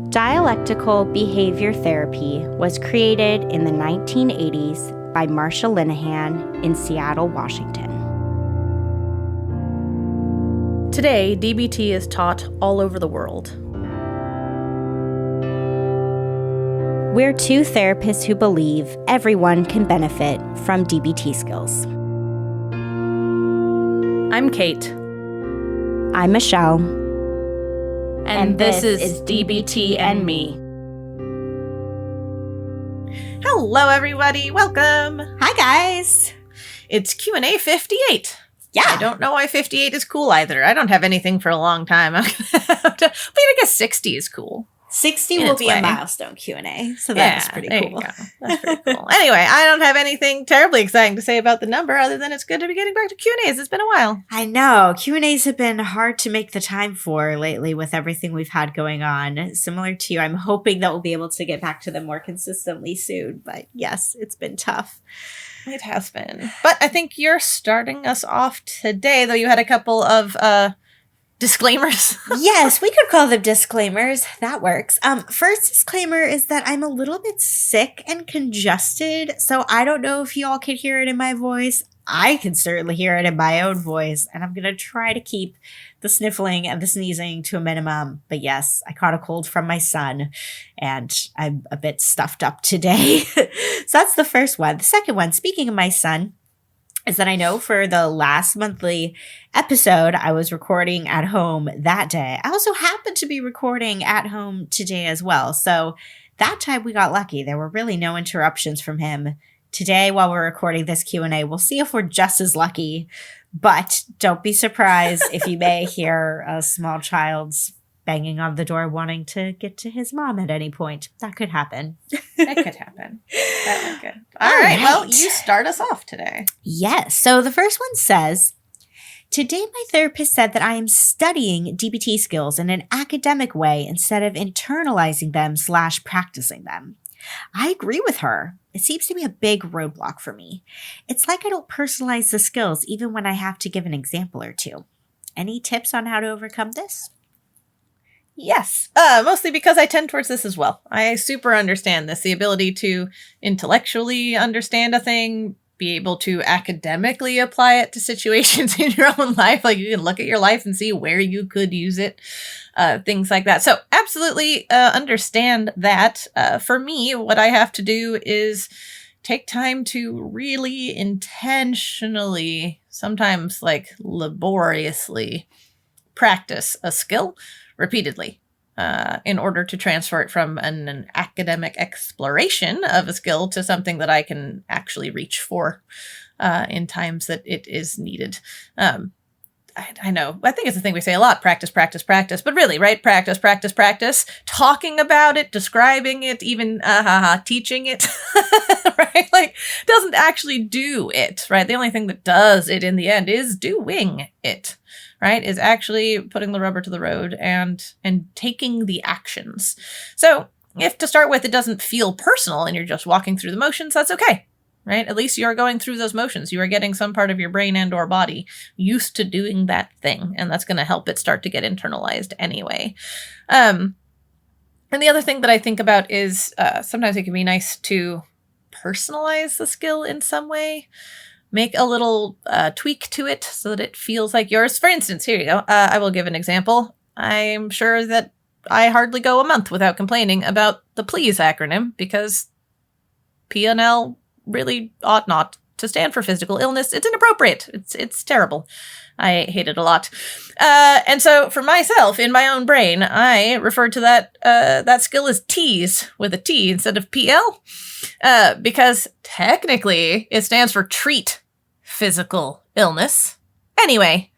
Dialectical behavior therapy was created in the 1980s by Marsha Linehan in Seattle, Washington. Today, DBT is taught all over the world. We're two therapists who believe everyone can benefit from DBT skills. I'm Kate. I'm Michelle. And this is DBT and Me. Hello, everybody. Welcome. Hi, guys. It's Q&A 58. Yeah. I don't know why 58 is cool either. I don't have anything for a long time. I'm gonna have to, but I guess 60 is cool. 60 will be a milestone Q&A, so that's pretty cool. That's pretty cool. Anyway, I don't have anything terribly exciting to say about the number other than it's good to be getting back to Q&As. It's been a while. I know. Q&As have been hard to make the time for lately with everything we've had going on. Similar to you, I'm hoping that we'll be able to get back to them more consistently soon. But yes, it's been tough. It has been. But I think you're starting us off today, though you had a couple of disclaimers. Yes, we could call them disclaimers. That works. First disclaimer is that I'm a little bit sick and congested, so I don't know if you all can hear it in my voice. I can certainly hear it in my own voice, and I'm going to try to keep the sniffling and the sneezing to a minimum. But yes, I caught a cold from my son, and I'm a bit stuffed up today. So that's the first one. The second one, speaking of my son, is that I know for the last monthly episode, I was recording at home that day. I also happened to be recording at home today as well. So that time we got lucky. There were really no interruptions from him. Today, while we're recording this Q&A, we'll see if we're just as lucky. But don't be surprised if you may hear a small child's banging on the door wanting to get to his mom at any point. That could happen. That could happen. I like it. All right. Well, you start us off today. Yes. So the first one says, today my therapist said that I am studying DBT skills in an academic way instead of internalizing them / practicing them. I agree with her. It seems to be a big roadblock for me. It's like I don't personalize the skills even when I have to give an example or two. Any tips on how to overcome this? Yes, mostly because I tend towards this as well. I super understand this, the ability to intellectually understand a thing, be able to academically apply it to situations in your own life. Like you can look at your life and see where you could use it, things like that. So absolutely understand that. For me, what I have to do is take time to really intentionally, sometimes like laboriously practice a skill repeatedly in order to transfer it from an academic exploration of a skill to something that I can actually reach for in times that it is needed. I know. I think it's the thing we say a lot, practice, practice, practice. But really, right? Practice, practice, practice. Talking about it, describing it, even teaching it, right? Like, doesn't actually do it, right? The only thing that does it in the end is doing it, right? Is actually putting the rubber to the road and taking the actions. So if to start with, it doesn't feel personal and you're just walking through the motions, that's okay. Right? At least you're going through those motions. You are getting some part of your brain and or body used to doing that thing. And that's going to help it start to get internalized anyway. And the other thing that I think about is sometimes it can be nice to personalize the skill in some way. Make a little tweak to it so that it feels like yours. For instance, here you go. I will give an example. I'm sure that I hardly go a month without complaining about the PLEASE acronym because PNL really ought not to stand for physical illness. It's inappropriate. It's terrible. I hate it a lot. And so for myself, in my own brain, I refer to that skill as TEASE with a T instead of PL, because technically it stands for treat physical illness. Anyway,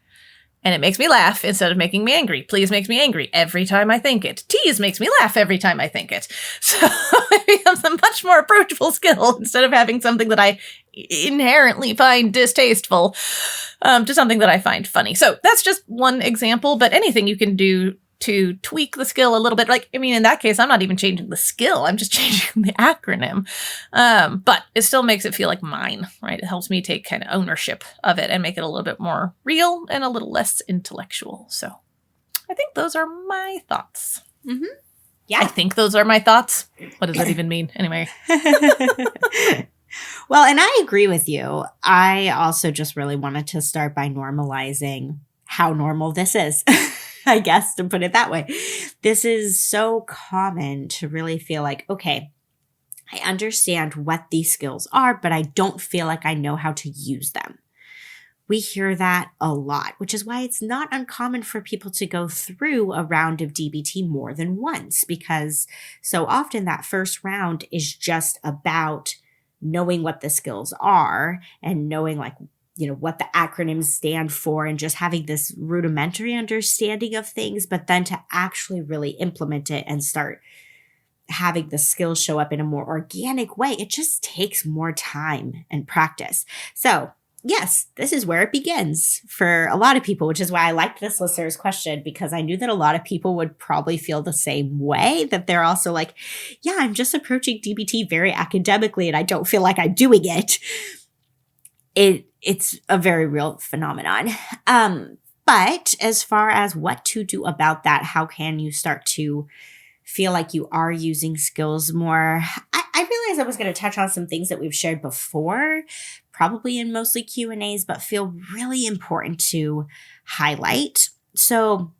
and it makes me laugh instead of making me angry. PLEASE makes me angry every time I think it. TEASE makes me laugh every time I think it. So it becomes a much more approachable skill instead of having something that I inherently find distasteful to something that I find funny. So that's just one example, but anything you can do to tweak the skill a little bit. Like, I mean, in that case, I'm not even changing the skill. I'm just changing the acronym. But it still makes it feel like mine, right? It helps me take kind of ownership of it and make it a little bit more real and a little less intellectual. So I think those are my thoughts. Mm-hmm. Yeah. I think those are my thoughts. What does that even mean? Anyway. Well, and I agree with you. I also just really wanted to start by normalizing how normal this is, I guess, to put it that way. This is so common to really feel like, okay, I understand what these skills are, but I don't feel like I know how to use them. We hear that a lot, which is why it's not uncommon for people to go through a round of DBT more than once, because so often that first round is just about knowing what the skills are and knowing what the acronyms stand for and just having this rudimentary understanding of things, but then to actually really implement it and start having the skills show up in a more organic way, it just takes more time and practice. So yes, this is where it begins for a lot of people, which is why I liked this listener's question, because I knew that a lot of people would probably feel the same way, that they're also like, yeah, I'm just approaching DBT very academically and I don't feel like I'm doing it. It's a very real phenomenon. But as far as what to do about that, how can you start to feel like you are using skills more? I realized I was going to touch on some things that we've shared before, probably in mostly Q&As, but feel really important to highlight. So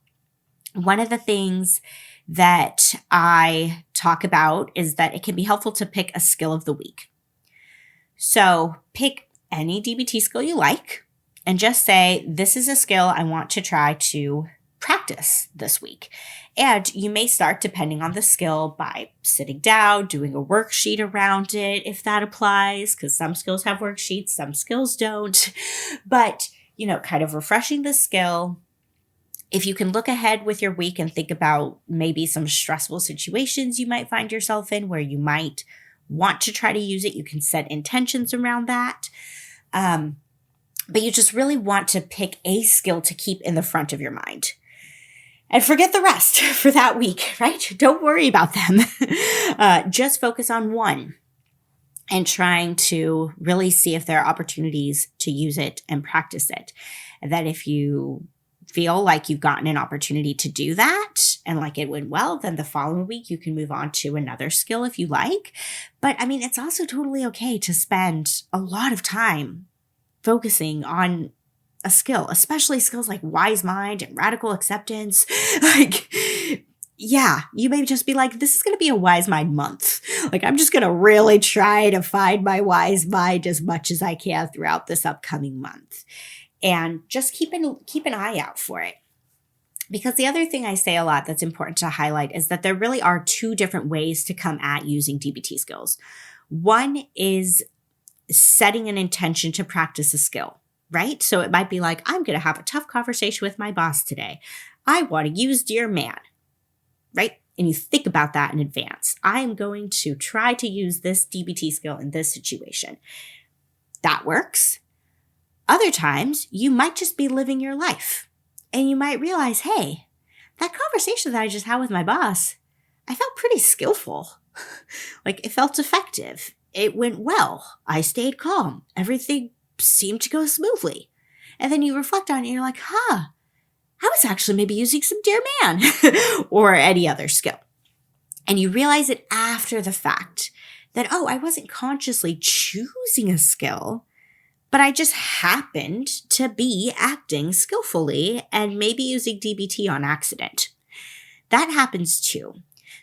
one of the things that I talk about is that it can be helpful to pick a skill of the week. So pick any DBT skill you like and just say, this is a skill I want to try to practice this week. And you may start, depending on the skill, by sitting down, doing a worksheet around it, if that applies, because some skills have worksheets, some skills don't. But, kind of refreshing the skill. If you can look ahead with your week and think about maybe some stressful situations you might find yourself in where you might want to try to use it, you can set intentions around that. But you just really want to pick a skill to keep in the front of your mind. And forget the rest for that week, right? Don't worry about them. Just focus on one and trying to really see if there are opportunities to use it and practice it. And that if you feel like you've gotten an opportunity to do that and like it went well, then the following week you can move on to another skill if you like. But it's also totally okay to spend a lot of time focusing on a skill, especially skills like wise mind and radical acceptance. You may just be like, this is going to be a wise mind month. I'm just going to really try to find my wise mind as much as I can throughout this upcoming month. And just keep an eye out for it. Because the other thing I say a lot that's important to highlight is that there really are two different ways to come at using DBT skills. One is setting an intention to practice a skill. Right? So it might be like, I'm going to have a tough conversation with my boss today. I want to use Dear Man, right? And you think about that in advance. I am going to try to use this DBT skill in this situation. That works. Other times, you might just be living your life and you might realize, hey, that conversation that I just had with my boss, I felt pretty skillful. It felt effective. It went well. I stayed calm. Everything seemed to go smoothly. And then you reflect on it and you're like, I was actually maybe using some Dear Man or any other skill. And you realize it after the fact that, I wasn't consciously choosing a skill, but I just happened to be acting skillfully and maybe using DBT on accident. That happens too.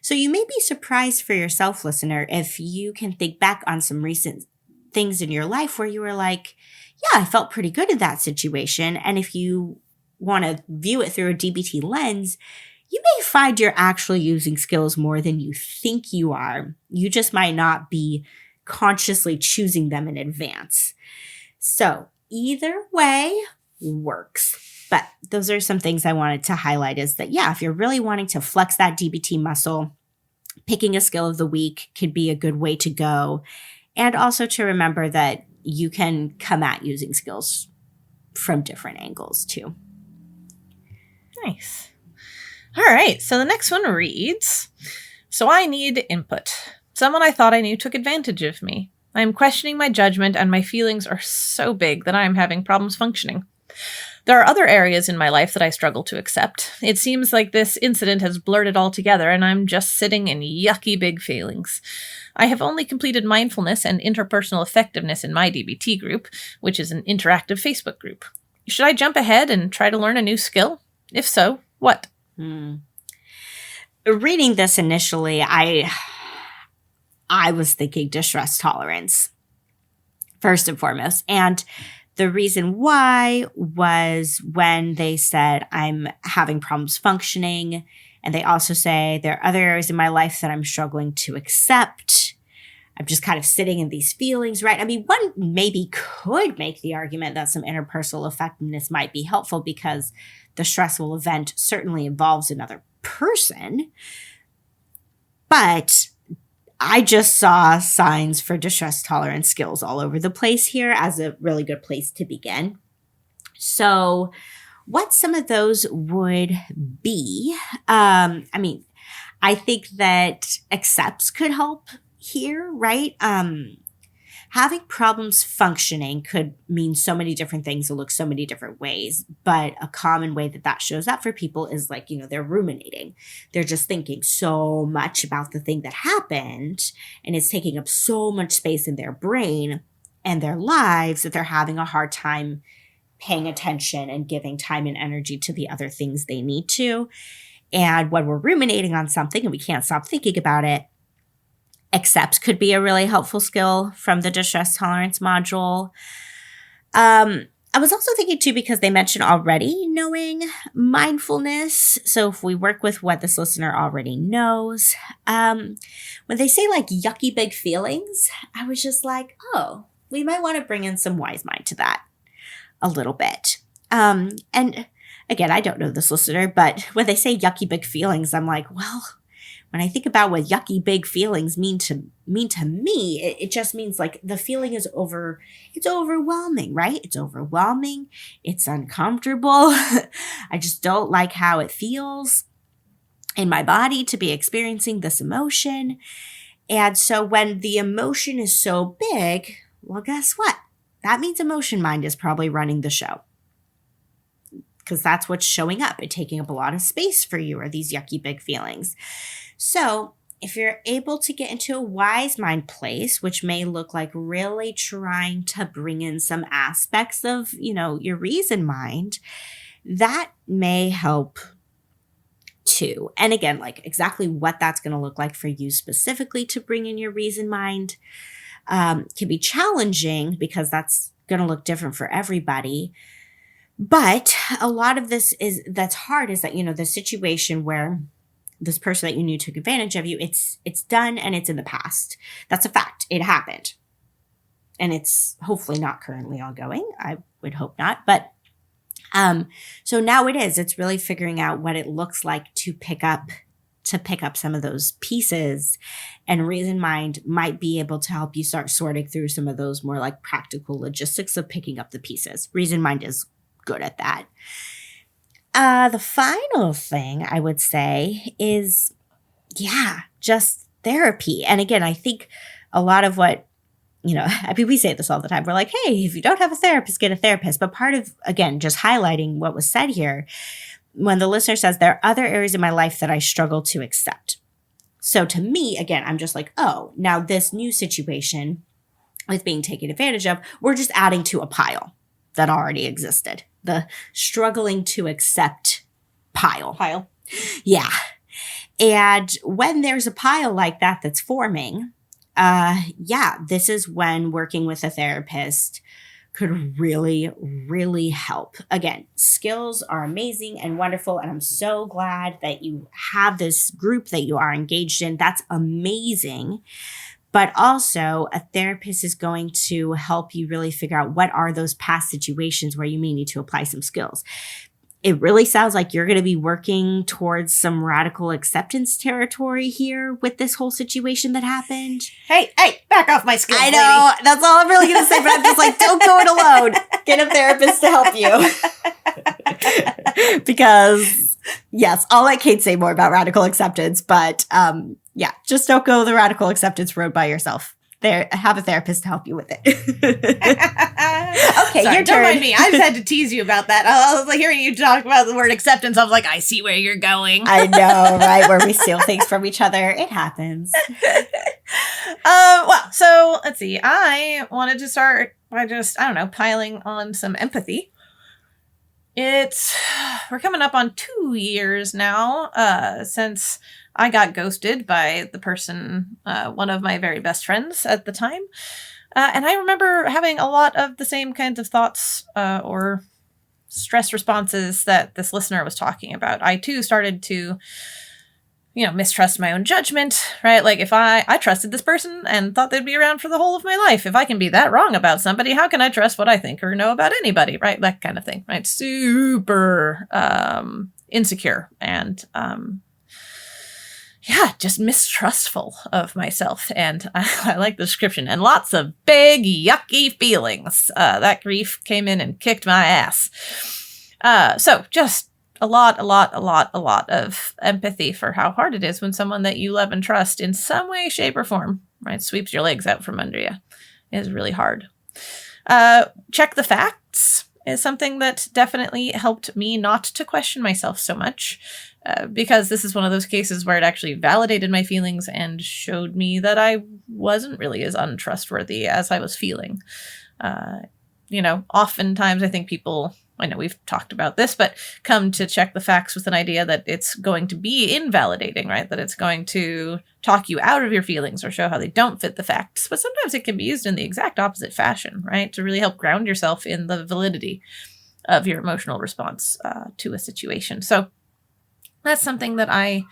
So you may be surprised for yourself, listener, if you can think back on some recent things in your life where you were like, yeah, I felt pretty good in that situation. And if you want to view it through a DBT lens, you may find you're actually using skills more than you think you are. You just might not be consciously choosing them in advance. So either way works. But those are some things I wanted to highlight is that, yeah, if you're really wanting to flex that DBT muscle, picking a skill of the week could be a good way to go. And also to remember that you can come at using skills from different angles too. Nice. All right. So the next one reads, so I need input. Someone I thought I knew took advantage of me. I am questioning my judgment and my feelings are so big that I am having problems functioning. There are other areas in my life that I struggle to accept. It seems like this incident has blurred it all together, and I'm just sitting in yucky big feelings. I have only completed mindfulness and interpersonal effectiveness in my DBT group, which is an interactive Facebook group. Should I jump ahead and try to learn a new skill? If so, what? Reading this initially, I was thinking distress tolerance, first and foremost. And the reason why was when they said I'm having problems functioning, and they also say there are other areas in my life that I'm struggling to accept. I'm just kind of sitting in these feelings, right? I mean, one maybe could make the argument that some interpersonal effectiveness might be helpful because the stressful event certainly involves another person. But I just saw signs for distress tolerance skills all over the place here as a really good place to begin. So what some of those would be, I think that accepts could help here, right? Having problems functioning could mean so many different things and look so many different ways. But a common way that shows up for people is like, they're ruminating. They're just thinking so much about the thing that happened, and it's taking up so much space in their brain and their lives that they're having a hard time paying attention and giving time and energy to the other things they need to. And when we're ruminating on something and we can't stop thinking about it, accepts could be a really helpful skill from the distress tolerance module. I was also thinking too, because they mentioned already knowing mindfulness. So if we work with what this listener already knows, when they say like yucky big feelings, I was just like, oh, we might want to bring in some wise mind to that a little bit. And again, I don't know this listener, but when they say yucky big feelings, I'm like, well, when I think about what yucky big feelings mean to me, it just means like the feeling is it's overwhelming, right? It's overwhelming. It's uncomfortable. I just don't like how it feels in my body to be experiencing this emotion. And so when the emotion is so big, well, guess what? That means emotion mind is probably running the show, because that's what's showing up and taking up a lot of space for you are these yucky big feelings. So if you're able to get into a wise mind place, which may look like really trying to bring in some aspects of, your reason mind, that may help too. And again, like exactly what that's going to look like for you specifically to bring in your reason mind can be challenging because that's going to look different for everybody. But a lot of this that's hard is that, the situation where this person that you knew took advantage of you, it's done and it's in the past. That's a fact. It happened. And it's hopefully not currently ongoing. I would hope not. But so now it's really figuring out what it looks like to pick up some of those pieces, and reason mind might be able to help you start sorting through some of those more like practical logistics of picking up the pieces. Reason mind is good at that. The final thing I would say is, just therapy. And again, I think a lot of what, we say this all the time. We're like, hey, if you don't have a therapist, get a therapist. But part of, again, just highlighting what was said here, when the listener says there are other areas in my life that I struggle to accept. So to me, again, I'm just like, oh, now this new situation with being taken advantage of, we're just adding to a pile that already existed. The struggling to accept pile. Yeah. And when there's a pile like that that's forming, this is when working with a therapist could really, really help. Again, skills are amazing and wonderful, and I'm so glad that you have this group that you are engaged in. That's amazing. But also, a therapist is going to help you really figure out what are those past situations where you may need to apply some skills. It really sounds like you're going to be working towards some radical acceptance territory here with this whole situation that happened. Hey, back off my skills, I know. lady. That's all I'm really going to say, but I'm just like, don't go it alone. Get a therapist to help you. Because, yes, I'll let Kate say more about radical acceptance, but just don't go the radical acceptance road by yourself. have a therapist to help you with it. Okay, Sorry, your don't turn. mind me. I've had to tease you about that. I was like hearing you talk about the word acceptance. I was like, I see where you're going. I know, right? Where we steal things from each other. It happens. Well, so let's see. I wanted to start by just, I don't know, piling on some empathy. We're coming up on 2 years now, since I got ghosted by the person, one of my very best friends at the time. And I remember having a lot of the same kinds of thoughts, or stress responses that this listener was talking about. I too started to, mistrust my own judgment, right? Like if I trusted this person and thought they'd be around for the whole of my life. If I can be that wrong about somebody, how can I trust what I think or know about anybody, right? That kind of thing, right? Super insecure and just mistrustful of myself. And I like the description. And lots of big, yucky feelings. That grief came in and kicked my ass. So just a lot of empathy for how hard it is when someone that you love and trust in some way, shape, or form, right, sweeps your legs out from under you. It is really hard. Check the facts is something that definitely helped me not to question myself so much, because this is one of those cases where it actually validated my feelings and showed me that I wasn't really as untrustworthy as I was feeling. Oftentimes I think people, I know we've talked about this, but come to check the facts with an idea that it's going to be invalidating, right? That it's going to talk you out of your feelings or show how they don't fit the facts. But sometimes it can be used in the exact opposite fashion, right? To really help ground yourself in the validity of your emotional response to a situation. So that's something that I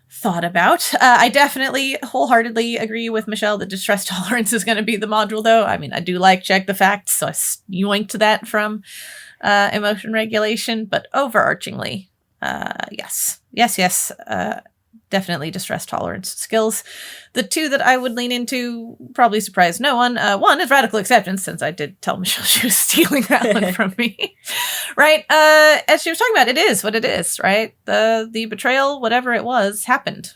thought about. I definitely wholeheartedly agree with Michelle that distress tolerance is going to be the module, though. I mean, I do like check the facts, so I yoinked that from emotion regulation, but overarchingly, yes, definitely distress tolerance skills. The two that I would lean into probably surprise no one. One is radical acceptance, since I did tell Michelle she was stealing that one from me, right? As she was talking about, it is what it is, right? The betrayal, whatever it was, happened,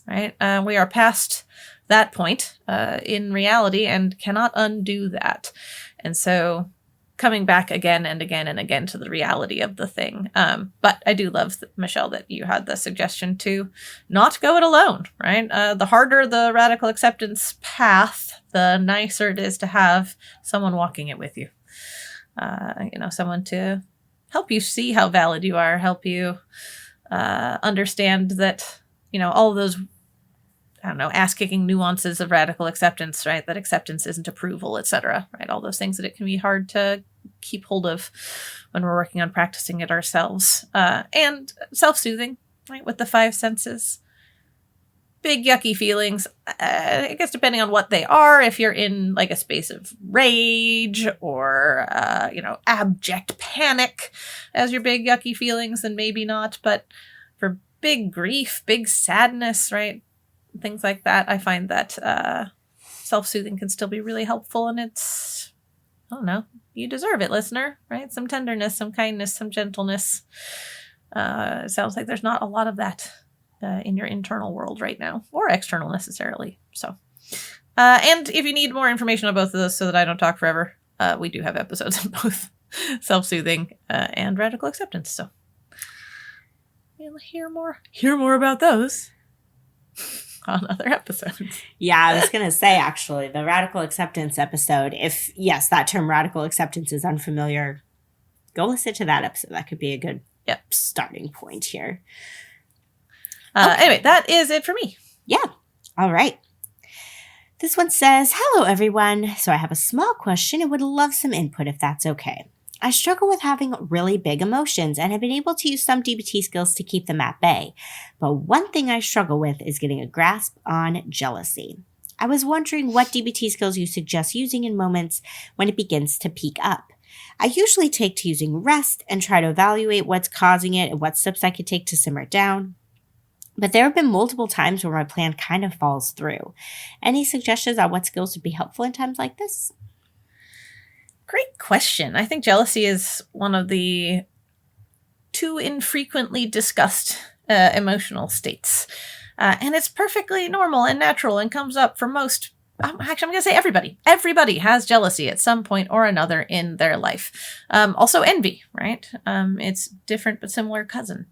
right? We are past that point in reality and cannot undo that, and so coming back again and again and again to the reality of the thing. But I do love, Michelle, that you had the suggestion to not go it alone, right? The harder the radical acceptance path, the nicer it is to have someone walking it with you. Someone to help you see how valid you are, help you understand that, all of those, ass-kicking nuances of radical acceptance, right? That acceptance isn't approval, etc., right? All those things that it can be hard to keep hold of when we're working on practicing it ourselves. And self-soothing, right? With the 5 senses. Big yucky feelings, I guess depending on what they are, if you're in like a space of rage or, abject panic as your big yucky feelings, then maybe not. But for big grief, big sadness, right? Things like that, I find that self-soothing can still be really helpful, and it's, I don't know, you deserve it, listener, right? Some tenderness, some kindness, some gentleness. It sounds like there's not a lot of that in your internal world right now, or external necessarily. So, and if you need more information on both of those so that I don't talk forever, we do have episodes on both self-soothing and radical acceptance. So you'll hear more about those on other episodes. Yeah, I was going to say, actually, the radical acceptance episode, if, yes, that term radical acceptance is unfamiliar, go listen to that episode. That could be a good starting point here. Anyway, that is it for me. Yeah. All right. This one says, hello, everyone. So I have a small question and would love some input if that's okay. I struggle with having really big emotions and have been able to use some DBT skills to keep them at bay. But one thing I struggle with is getting a grasp on jealousy. I was wondering what DBT skills you suggest using in moments when it begins to peak up. I usually take to using rest and try to evaluate what's causing it and what steps I could take to simmer it down. But there have been multiple times where my plan kind of falls through. Any suggestions on what skills would be helpful in times like this? Great question. I think jealousy is one of the too infrequently discussed emotional states. And it's perfectly normal and natural and comes up for most. Actually, I'm going to say everybody. Everybody has jealousy at some point or another in their life. Also envy, right? It's different but similar cousin,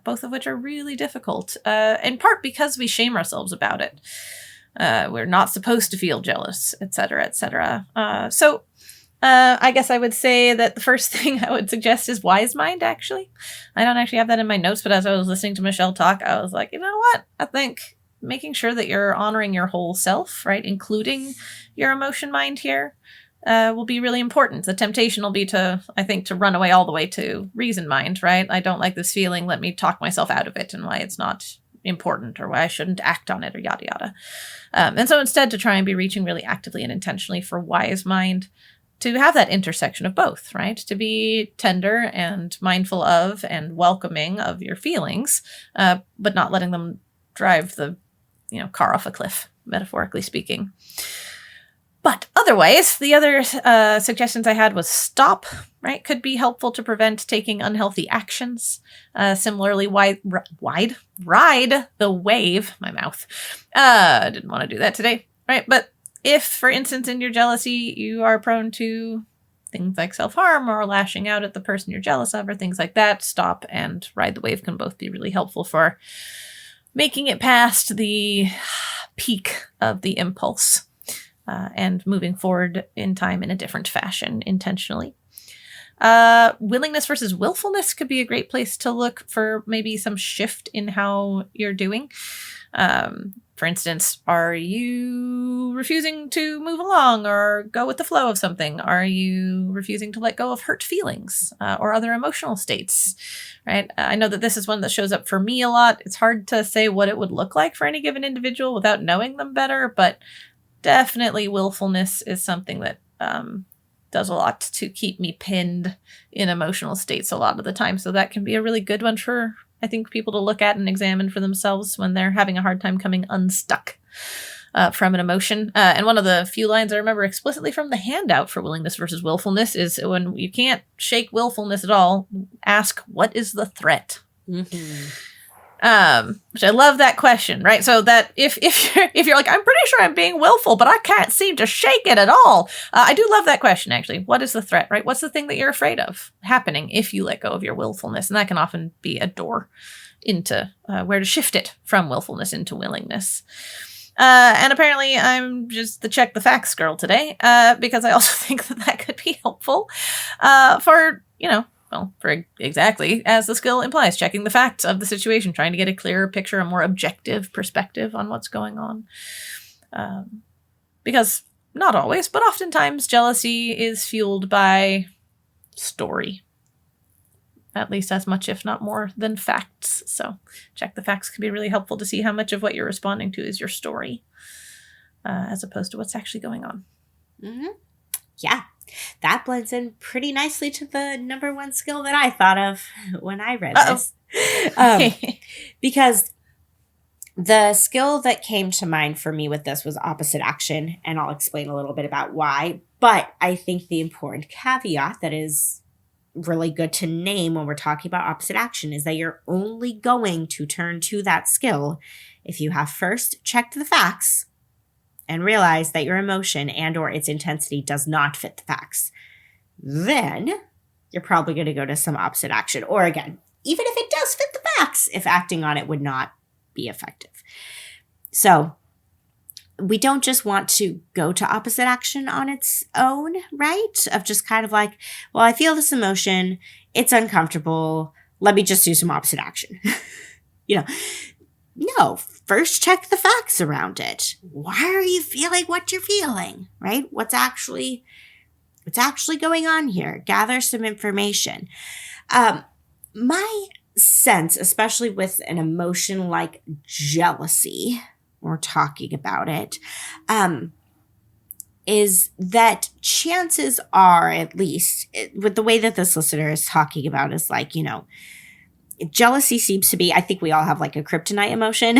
both of which are really difficult, in part because we shame ourselves about it. We're not supposed to feel jealous, etc., etc. So I guess I would say that the first thing I would suggest is wise mind, actually. I don't actually have that in my notes, but as I was listening to Michelle talk, I was like, you know what? I think making sure that you're honoring your whole self, right, including your emotion mind here, will be really important. The temptation will be to run away all the way to reason mind, right? I don't like this feeling. Let me talk myself out of it and why it's not important or why I shouldn't act on it or yada yada. And so instead to try and be reaching really actively and intentionally for wise mind, to have that intersection of both, right? To be tender and mindful of and welcoming of your feelings, but not letting them drive the car off a cliff, metaphorically speaking. But otherwise, the other suggestions I had was stop, right? Could be helpful to prevent taking unhealthy actions. Similarly, ride the wave. My mouth. I didn't want to do that today, right? But if, for instance, in your jealousy, you are prone to things like self-harm or lashing out at the person you're jealous of or things like that, stop and ride the wave can both be really helpful for making it past the peak of the impulse and moving forward in time in a different fashion intentionally. Willingness versus willfulness could be a great place to look for maybe some shift in how you're doing. For instance, are you refusing to move along or go with the flow of something? Are you refusing to let go of hurt feelings or other emotional states? Right? I know that this is one that shows up for me a lot. It's hard to say what it would look like for any given individual without knowing them better, but definitely willfulness is something that does a lot to keep me pinned in emotional states a lot of the time. So that can be a really good one for, I think, people to look at and examine for themselves when they're having a hard time coming unstuck from an emotion. And one of the few lines I remember explicitly from the handout for willingness versus willfulness is when you can't shake willfulness at all, ask, what is the threat? Mm-hmm. Which I love that question, right? So that if you're like, I'm pretty sure I'm being willful, but I can't seem to shake it at all. I do love that question, actually. What is the threat, right? What's the thing that you're afraid of happening if you let go of your willfulness? And that can often be a door into where to shift it from willfulness into willingness. And apparently I'm just the check the facts girl today, because I also think that could be helpful for exactly as the skill implies, checking the facts of the situation, trying to get a clearer picture, a more objective perspective on what's going on. Because not always, but oftentimes jealousy is fueled by story. At least as much, if not more, than facts. So check the facts can be really helpful to see how much of what you're responding to is your story, as opposed to what's actually going on. Mm-hmm. Yeah. That blends in pretty nicely to the number one skill that I thought of when I read this. Because the skill that came to mind for me with this was opposite action, and I'll explain a little bit about why. But I think the important caveat that is really good to name when we're talking about opposite action is that you're only going to turn to that skill if you have first checked the facts and realize that your emotion and or its intensity does not fit the facts. Then you're probably going to go to some opposite action. Or again, even if it does fit the facts, if acting on it would not be effective. So we don't just want to go to opposite action on its own, right? Of just kind of like, well, I feel this emotion. It's uncomfortable. Let me just do some opposite action. No, first check the facts around it. Why are you feeling what you're feeling, right? What's actually going on here? Gather some information. My sense, especially with an emotion like jealousy, we're talking about it, is that chances are, at least with the way that this listener is talking about, is like, jealousy seems to be, I think we all have like a kryptonite emotion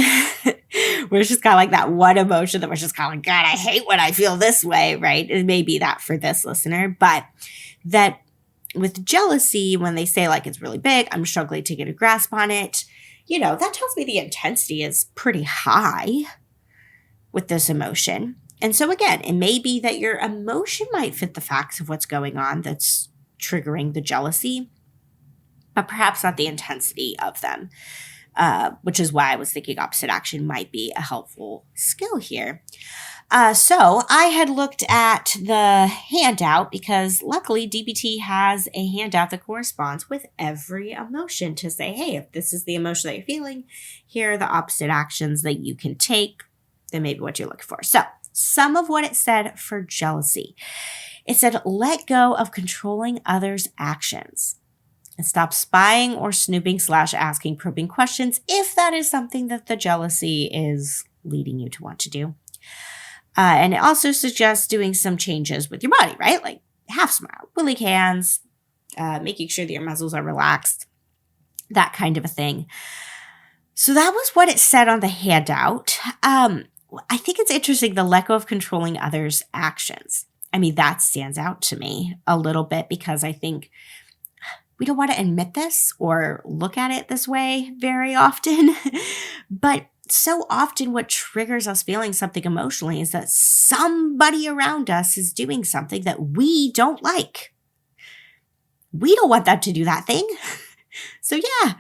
where it's just kind of like that one emotion that we're just kind of like, God, I hate when I feel this way, right? It may be that for this listener, but that with jealousy, when they say like it's really big, I'm struggling to get a grasp on it, that tells me the intensity is pretty high with this emotion. And so again, it may be that your emotion might fit the facts of what's going on that's triggering the jealousy, but perhaps not the intensity of them, which is why I was thinking opposite action might be a helpful skill here. So I had looked at the handout because luckily DBT has a handout that corresponds with every emotion to say, hey, if this is the emotion that you're feeling, here are the opposite actions that you can take, then maybe what you're looking for. So some of what it said for jealousy. It said, let go of controlling others' actions and stop spying or snooping / asking probing questions if that is something that the jealousy is leading you to want to do. And it also suggests doing some changes with your body, right? Like half smile, willing hands, making sure that your muscles are relaxed, that kind of a thing. So that was what it said on the handout. I think it's interesting, the let go of controlling others' actions. I mean, that stands out to me a little bit because I think we don't want to admit this or look at it this way very often. But so often what triggers us feeling something emotionally is that somebody around us is doing something that we don't like. We don't want them to do that thing. So yeah,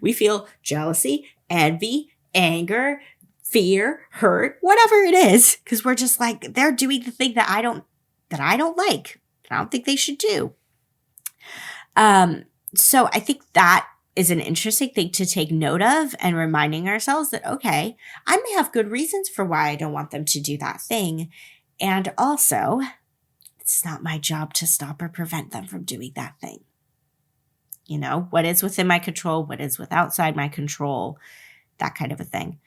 we feel jealousy, envy, anger, fear, hurt, whatever it is, because we're just like, they're doing the thing that I don't like. I don't think they should do. So I think that is an interesting thing to take note of and reminding ourselves that, okay, I may have good reasons for why I don't want them to do that thing. And also, it's not my job to stop or prevent them from doing that thing. What is within my control, what is outside my control, that kind of a thing.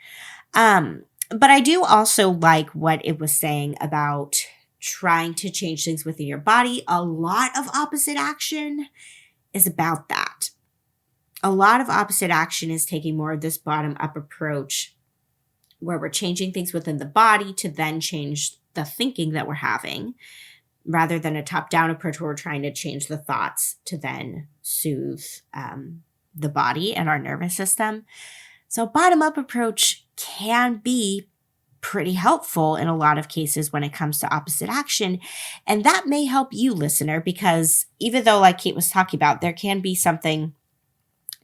But I do also like what it was saying about trying to change things within your body. A lot of opposite action is about that. A lot of opposite action is taking more of this bottom-up approach where we're changing things within the body to then change the thinking that we're having, rather than a top-down approach where we're trying to change the thoughts to then soothe the body and our nervous system. So bottom-up approach can be pretty helpful in a lot of cases when it comes to opposite action. And that may help you, listener, because even though, like Kate was talking about, there can be something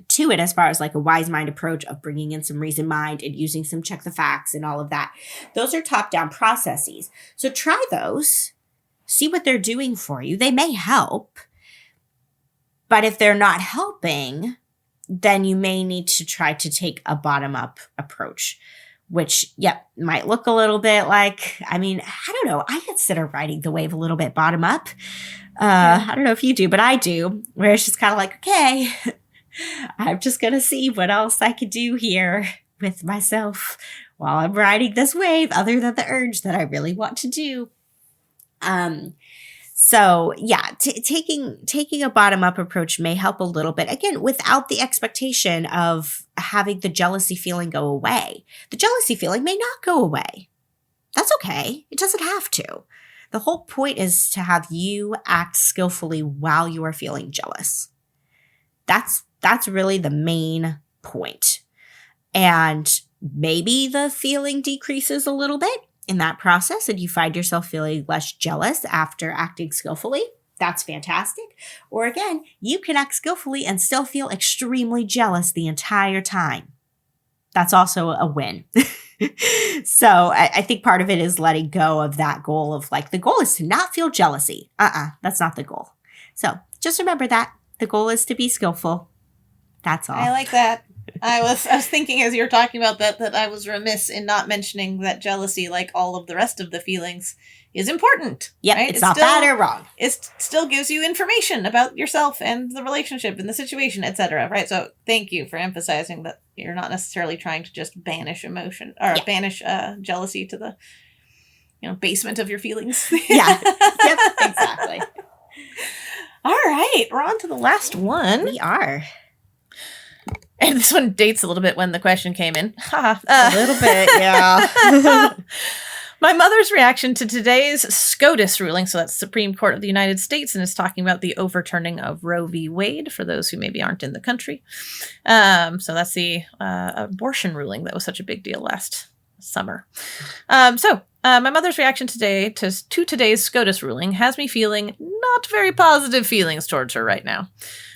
to it as far as like a wise mind approach of bringing in some reason mind and using some check the facts and all of that. Those are top-down processes. So try those, see what they're doing for you. They may help, but if they're not helping, then you may need to try to take a bottom-up approach, which, might look a little bit like, I don't know. I consider riding the wave a little bit bottom-up. I don't know if you do, but I do, where it's just kind of like, okay, I'm just going to see what else I could do here with myself while I'm riding this wave, other than the urge that I really want to do. So yeah, taking a bottom-up approach may help a little bit, again, without the expectation of having the jealousy feeling go away. The jealousy feeling may not go away. That's okay. It doesn't have to. The whole point is to have you act skillfully while you are feeling jealous. That's really the main point. And maybe the feeling decreases a little bit in that process and you find yourself feeling less jealous after acting skillfully. That's fantastic. Or again, you can act skillfully and still feel extremely jealous the entire time. That's also a win. So I think part of it is letting go of that goal of like, the goal is to not feel jealousy. That's not the goal. So just remember that. The goal is to be skillful. That's all. I like that. I was thinking as you were talking about that I was remiss in not mentioning that jealousy, like all of the rest of the feelings, is important. Yep, right? It's not bad or wrong. It still gives you information about yourself and the relationship and the situation, etc. Right? So thank you for emphasizing that you're not necessarily trying to just banish emotion or banish jealousy to the basement of your feelings. Yeah. Yep. Exactly. All right, we're on to the last one. We are. And this one dates a little bit when the question came in. A little bit, yeah. My mother's reaction to today's SCOTUS ruling, so that's Supreme Court of the United States, and is talking about the overturning of Roe v. Wade, for those who maybe aren't in the country. So that's the abortion ruling that was such a big deal last summer. My mother's reaction today to today's SCOTUS ruling has me feeling not very positive feelings towards her right now.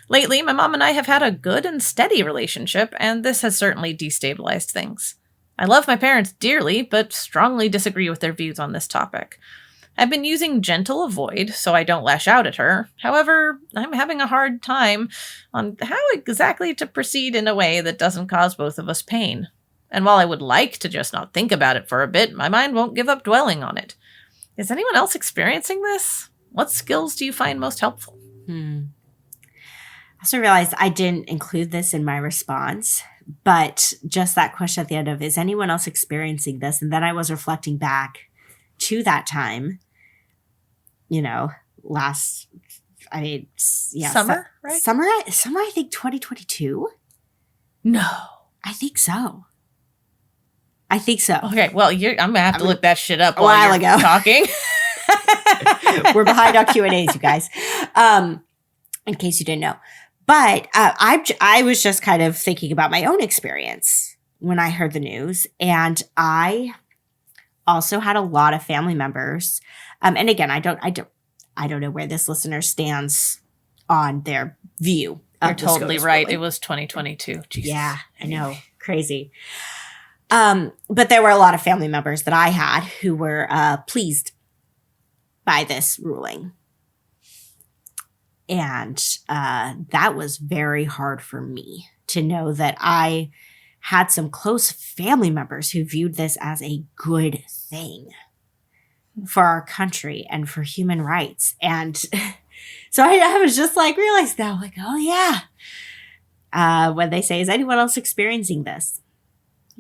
Lately, my mom and I have had a good and steady relationship, and this has certainly destabilized things. I love my parents dearly, but strongly disagree with their views on this topic. I've been using gentle avoid so I don't lash out at her. However, I'm having a hard time on how exactly to proceed in a way that doesn't cause both of us pain. And while I would like to just not think about it for a bit, my mind won't give up dwelling on it. Is anyone else experiencing this? What skills do you find most helpful? I also realized I didn't include this in my response, but just that question at the end of, is anyone else experiencing this? And then I was reflecting back to that time, Summer, right? Summer, I think 2022? No. I think so. Okay, well, I'm going to have to look that shit up while you're ago. talking. We're behind on Q&As, you guys, in case you didn't know. But I was just kind of thinking about my own experience when I heard the news. And I also had a lot of family members. And again, I don't know where this listener stands on their view. You're totally right. It was 2022. Jesus. Yeah, I know. Crazy. But there were a lot of family members that I had who were pleased by this ruling. And that was very hard for me to know that I had some close family members who viewed this as a good thing for our country and for human rights. And so I was just realized now, oh yeah. When they say, is anyone else experiencing this?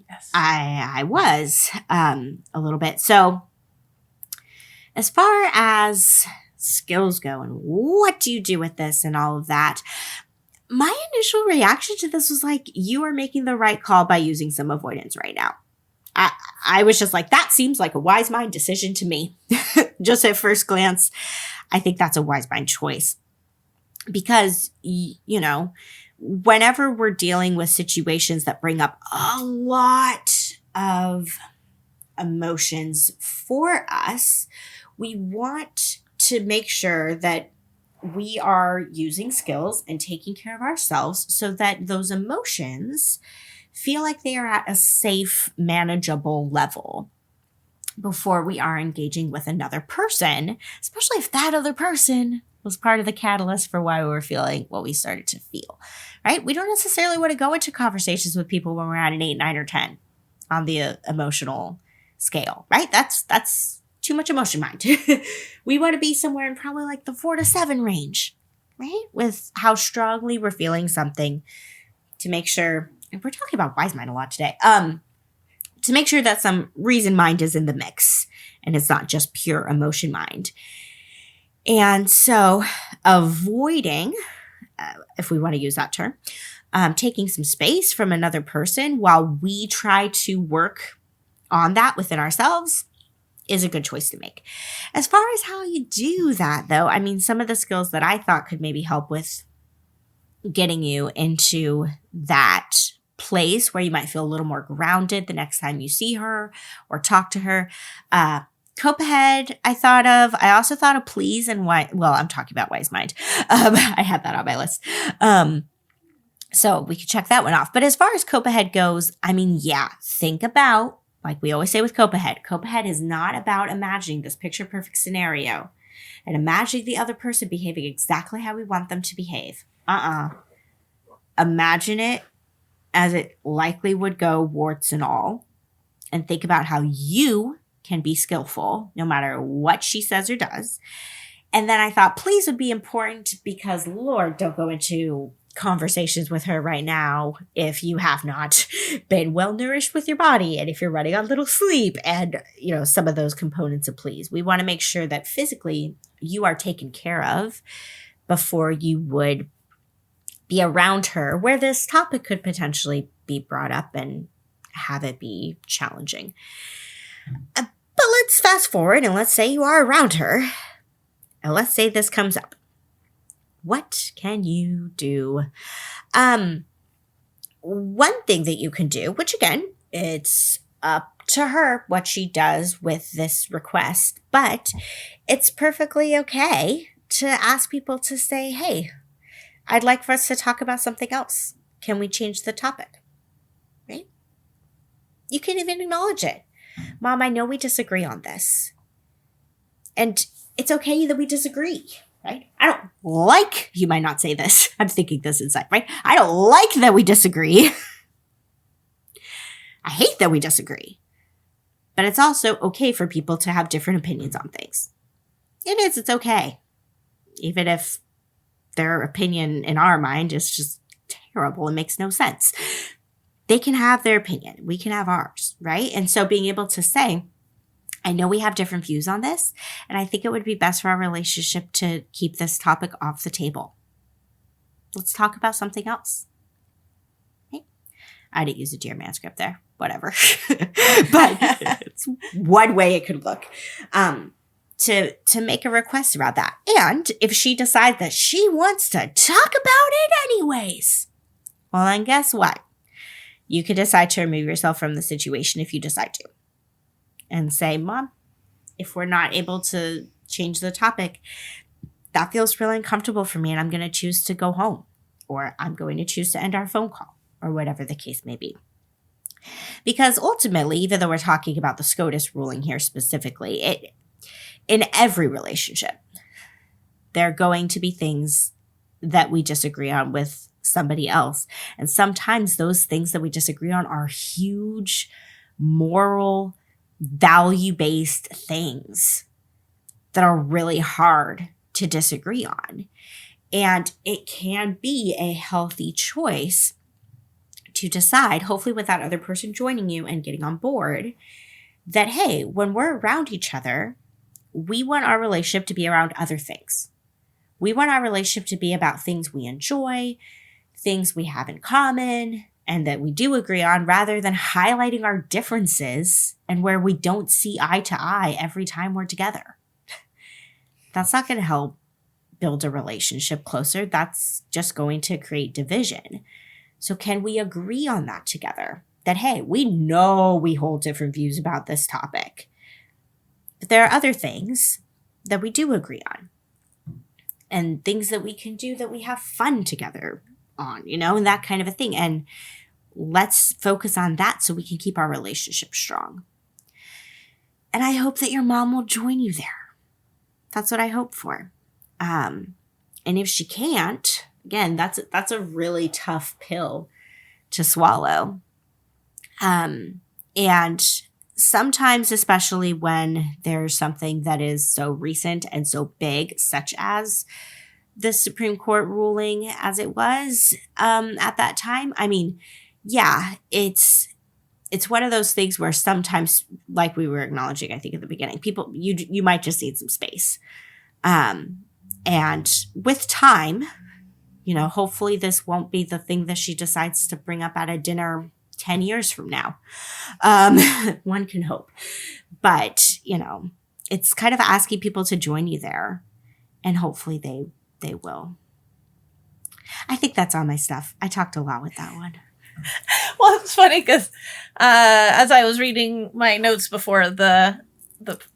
Yes. I was a little bit. So as far as skills go and what do you do with this and all of that, my initial reaction to this was you are making the right call by using some avoidance right now. I was just that seems like a wise mind decision to me. Just at first glance, I think that's a wise mind choice. Because, whenever we're dealing with situations that bring up a lot of emotions for us, we want to make sure that we are using skills and taking care of ourselves so that those emotions feel like they are at a safe, manageable level before we are engaging with another person, especially if that other person was part of the catalyst for why we were feeling what we started to feel, right? We don't necessarily want to go into conversations with people when we're at an 8, 9, or 10 on the emotional scale, right? That's too much emotion mind. We want to be somewhere in probably the 4 to 7 range, right? With how strongly we're feeling something to make sure, and we're talking about wise mind a lot today, to make sure that some reason mind is in the mix and it's not just pure emotion mind. And so avoiding, if we want to use that term, taking some space from another person while we try to work on that within ourselves is a good choice to make. As far as how you do that, though, some of the skills that I thought could maybe help with getting you into that place where you might feel a little more grounded the next time you see her or talk to her. Cope ahead, I thought of. I also thought of please and why. Well, I'm talking about wise mind. I had that on my list. So we could check that one off. But as far as cope ahead goes, think about, like we always say with cope ahead is not about imagining this picture perfect scenario and imagining the other person behaving exactly how we want them to behave. Imagine it as it likely would go, warts and all, and think about how you can be skillful no matter what she says or does. And then I thought please would be important because, Lord, don't go into conversations with her right now if you have not been well nourished with your body and if you're running on little sleep and, some of those components of please. We want to make sure that physically you are taken care of before you would be around her where this topic could potentially be brought up and have it be challenging. But let's fast forward and let's say you are around her. And let's say this comes up. What can you do? One thing that you can do, which again, it's up to her what she does with this request, but it's perfectly okay to ask people to say, hey, I'd like for us to talk about something else. Can we change the topic? Right? You can even acknowledge it. Mom, I know we disagree on this. And it's okay that we disagree, right? I don't like, you might not say this. I'm thinking this inside, right? I don't like that we disagree. I hate that we disagree. But it's also okay for people to have different opinions on things. It is. It's okay. Even if their opinion in our mind is just terrible and makes no sense. They can have their opinion. We can have ours, right? And so being able to say, I know we have different views on this, and I think it would be best for our relationship to keep this topic off the table. Let's talk about something else. Okay? I didn't use a Dear Man script there. Whatever. But it's one way it could look. To make a request about that. And if she decides that she wants to talk about it anyways, well, then guess what? You could decide to remove yourself from the situation if you decide to. And say, Mom, if we're not able to change the topic, that feels really uncomfortable for me and I'm going to choose to go home. Or I'm going to choose to end our phone call. Or whatever the case may be. Because ultimately, even though we're talking about the SCOTUS ruling here specifically, in every relationship, there are going to be things that we disagree on with somebody else. And sometimes those things that we disagree on are huge, moral, value-based things that are really hard to disagree on. And it can be a healthy choice to decide, hopefully with that other person joining you and getting on board, that, hey, when we're around each other, we want our relationship to be around other things. We want our relationship to be about things we enjoy, things we have in common, and that we do agree on, rather than highlighting our differences and where we don't see eye to eye every time we're together. That's not going to help build a relationship closer. That's just going to create division. So can we agree on that together? That, hey, we know we hold different views about this topic, but there are other things that we do agree on and things that we can do that we have fun together on, and that kind of a thing. And let's focus on that so we can keep our relationship strong. And I hope that your mom will join you there. That's what I hope for. And if she can't, again, that's a really tough pill to swallow. And sometimes, especially when there's something that is so recent and so big, such as the Supreme Court ruling as it was at that time, I mean, yeah, it's one of those things where sometimes, like we were acknowledging, I think at the beginning, people, you might just need some space. And with time, hopefully this won't be the thing that she decides to bring up at a dinner 10 years from now. One can hope. But, it's kind of asking people to join you there. And hopefully they will. I think that's all my stuff. I talked a lot with that one. Well, it's funny because as I was reading my notes before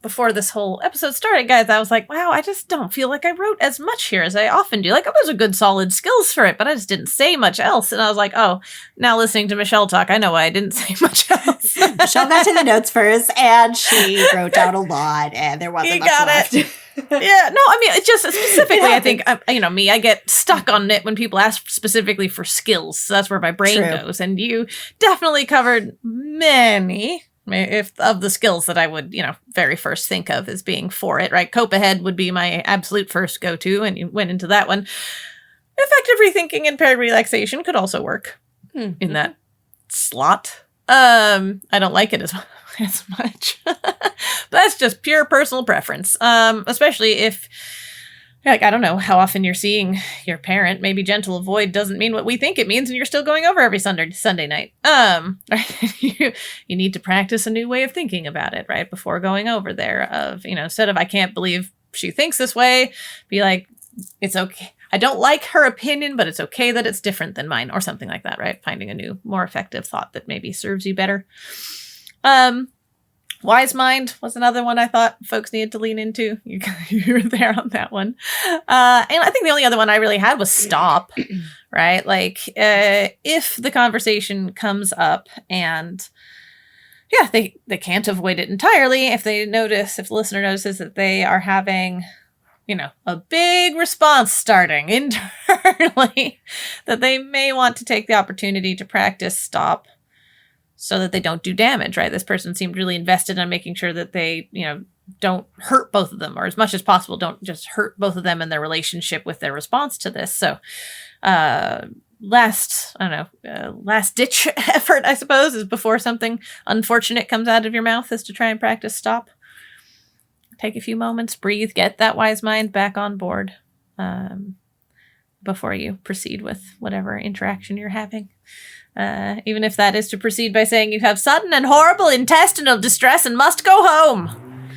before this whole episode started, guys, I was like, wow, I just don't feel like I wrote as much here as I often do. Like, oh, those are good, solid skills for it, but I just didn't say much else. And I was like, oh, now listening to Michelle talk, I know why I didn't say much else. Michelle got to the notes first, and she wrote down a lot, and there wasn't much left. Yeah, no, I mean, it's just specifically, I think, me, I get stuck on it when people ask specifically for skills. So that's where my brain goes. And you definitely covered many of the skills that I would, very first think of as being for it, right? Cope ahead would be my absolute first go-to, and you went into that one. Effective rethinking and paired relaxation could also work in that slot. I don't like it as much. But that's just pure personal preference, especially if Like, I don't know how often you're seeing your parent. Maybe gentle avoid doesn't mean what we think it means, and you're still going over every Sunday night. You need to practice a new way of thinking about it, right? Before going over there of, instead of, I can't believe she thinks this way, be like, it's okay. I don't like her opinion, but it's okay that it's different than mine, or something like that, right? Finding a new, more effective thought that maybe serves you better. Wise mind was another one I thought folks needed to lean into. You were there on that one. And I think the only other one I really had was stop, right? Like, if the conversation comes up and, they can't avoid it entirely. If the listener notices that they are having, a big response starting internally, that they may want to take the opportunity to practice stop, so that they don't do damage, right? This person seemed really invested in making sure that they, don't hurt both of them, or as much as possible, don't just hurt both of them in their relationship with their response to this. So, last ditch effort, I suppose, is before something unfortunate comes out of your mouth, is to try and practice stop. Take a few moments, breathe, get that wise mind back on board, before you proceed with whatever interaction you're having. Even if that is to proceed by saying you have sudden and horrible intestinal distress and must go home.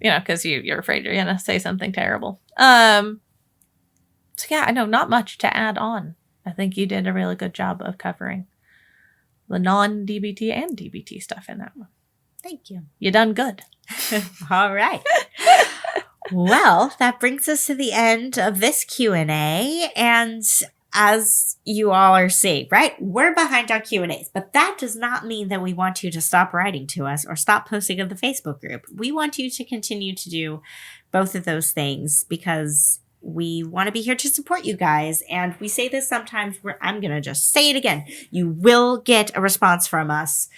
Because you're afraid you're going to say something terrible. So yeah, I know not much to add on. I think you did a really good job of covering the non-DBT and DBT stuff in that one. Thank you. You done good. All right. Well, that brings us to the end of this Q&A. And as you all are seeing, right, we're behind on Q&As, but that does not mean that we want you to stop writing to us or stop posting in the Facebook group. We want you to continue to do both of those things because we want to be here to support you guys. And we say this sometimes, I'm going to just say it again. You will get a response from us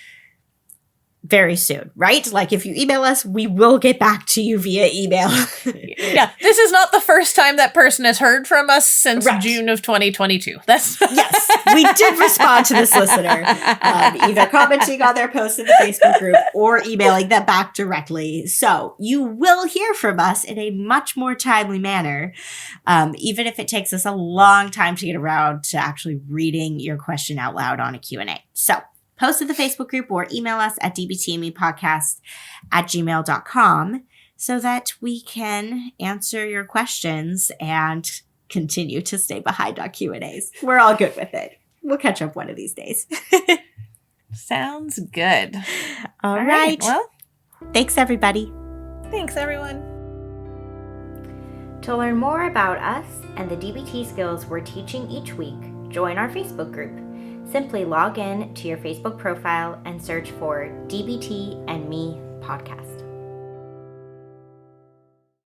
very soon, right? Like, if you email us, we will get back to you via email. Yeah, this is not the first time that person has heard from us since June of 2022. Yes, we did respond to this listener, either commenting on their post in the Facebook group or emailing them back directly. So you will hear from us in a much more timely manner, even if it takes us a long time to get around to actually reading your question out loud on a Q&A. So post to the Facebook group or email us at dbtmepodcast@gmail.com so that we can answer your questions and continue to stay behind on Q&As. We're all good with it. We'll catch up one of these days. Sounds good. All right. Well, thanks, everybody. Thanks, everyone. To learn more about us and the DBT skills we're teaching each week, join our Facebook group. Simply log in to your Facebook profile and search for DBT and Me Podcast.